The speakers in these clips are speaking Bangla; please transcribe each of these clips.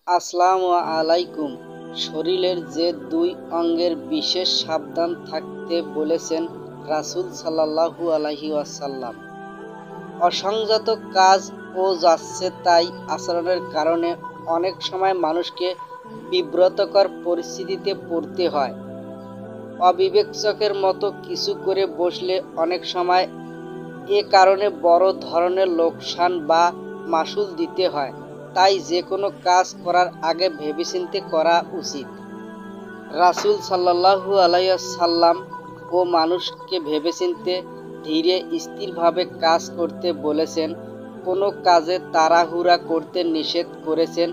আসসালামু আলাইকুম। শরীরের যে দুই অঙ্গের বিশেষ সাবধান থাকতে বলেছেন রাসূল সাল্লাল্লাহু আলাইহি ওয়াসাল্লাম। অসংযত কাজ ও যাচ্ছে তাই আচরণের কারণে অনেক সময় মানুষকে বিব্রতকর পরিস্থিতিতে পড়তে হয়। অবিবেচকের মতো কিছু করে বসলে অনেক সময় এ কারণে বড় ধরনের লোকসান বা মাসুল দিতে হয়। তাই যে কোনো কাজ করার আগে ভেবেচিন্তে করা উচিত। রাসূল সাল্লাল্লাহু আলাইহি সাল্লাম ও মানুষকে ভেবেচিন্তে ধীরে স্থিরভাবে কাজ করতে বলেছেন। কোনো কাজে তাড়াহুড়া করতে নিষেধ করেছেন।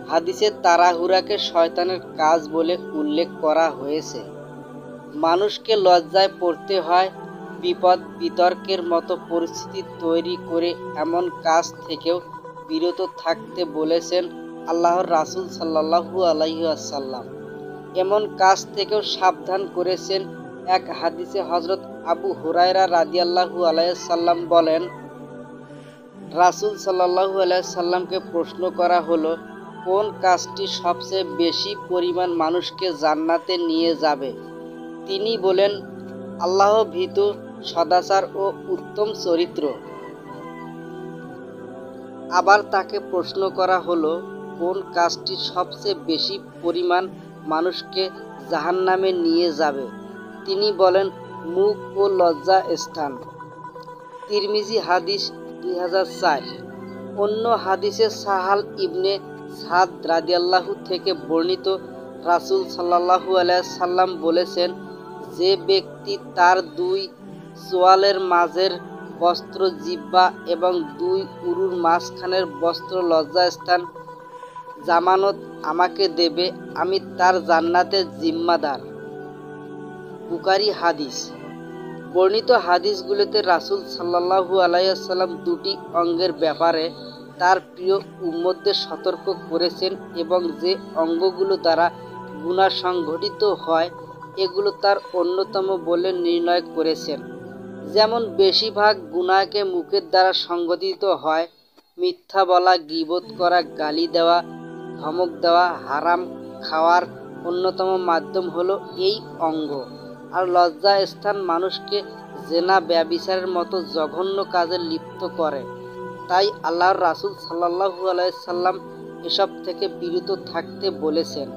হাদিসে তাড়াহুড়াকে শয়তানের কাজ বলে উল্লেখ করা হয়েছে। মানুষকে লজ্জায় পড়তে হয়, বিপদ বিতর্কের মতো পরিস্থিতি তৈরি করে এমন কাজ থেকেও বিরত থাকতে বলেছেন আল্লাহর রাসূল সাল্লাল্লাহু আলাইহি ওয়াসাল্লাম। এমন কাজ থেকেও সাবধান করেছেন। এক হাদিসে হযরত আবু হুরায়রা রাদিয়াল্লাহু আলাইহি সাল্লাম বলেন, রাসূল সাল্লাল্লাহু আলাইহি সাল্লামকে প্রশ্ন করা হলো, কোন কাজটি সবচেয়ে বেশি পরিমাণ মানুষকে জান্নাতে নিয়ে যাবে? তিনি বলেন, আল্লাহ ভীতু, সদাচার ও উত্তম চরিত্র। আবার তাকে প্রশ্ন করা হলো, কোন কাজটি সবচেয়ে বেশি পরিমাণ মানুষকে জাহান্নামে নিয়ে যাবে? তিনি বলেন, মুখ ও লজ্জা স্থান। তিরমিজি হাদিস 2004। অন্য হাদিসে সাহাল ইবনে সাদ রাদিয়াল্লাহু থেকে বর্ণিত, রাসূল সাল্লাল্লাহু আলাইহি সাল্লাম বলেছেন, যে ব্যক্তি তার দুই চোয়ালের মাঝের বস্ত্র জিহ্বা এবং দুই উরুর মাঝখানের বস্ত্র লজ্জাস্থান জামানত আমাকে দেবে, আমি তার জান্নাতের জিম্মাদার। বুখারী হাদিস। বর্ণিত হাদিসগুলোতে রাসূল সাল্লাল্লাহু আলাইহি সাল্লাম দুটি অঙ্গের ব্যাপারে তার প্রিয় উম্মতদের সতর্ক করেছেন এবং যে অঙ্গগুলো দ্বারা গুনাহ সংঘটিত হয় এগুলো তার অন্যতম বলে নির্ণয় করেছেন। যেমন বেশিরভাগ গুনাহকে মুখের দ্বারা সংঘটিত হয়। মিথ্যা বলা, গীবত করা, গালি দেওয়া, ধমক দেওয়া, হারাম খাওয়ার অন্যতম মাধ্যম হলো এই অঙ্গ। আর লজ্জা স্থান মানুষকে জেনা, ব্যভিচারের মতো জঘন্য কাজে লিপ্ত করে। তাই আল্লাহর রাসূল সাল্লাল্লাহু আলাইহি সাল্লাম এসব থেকে বিরত থাকতে বলেছেন।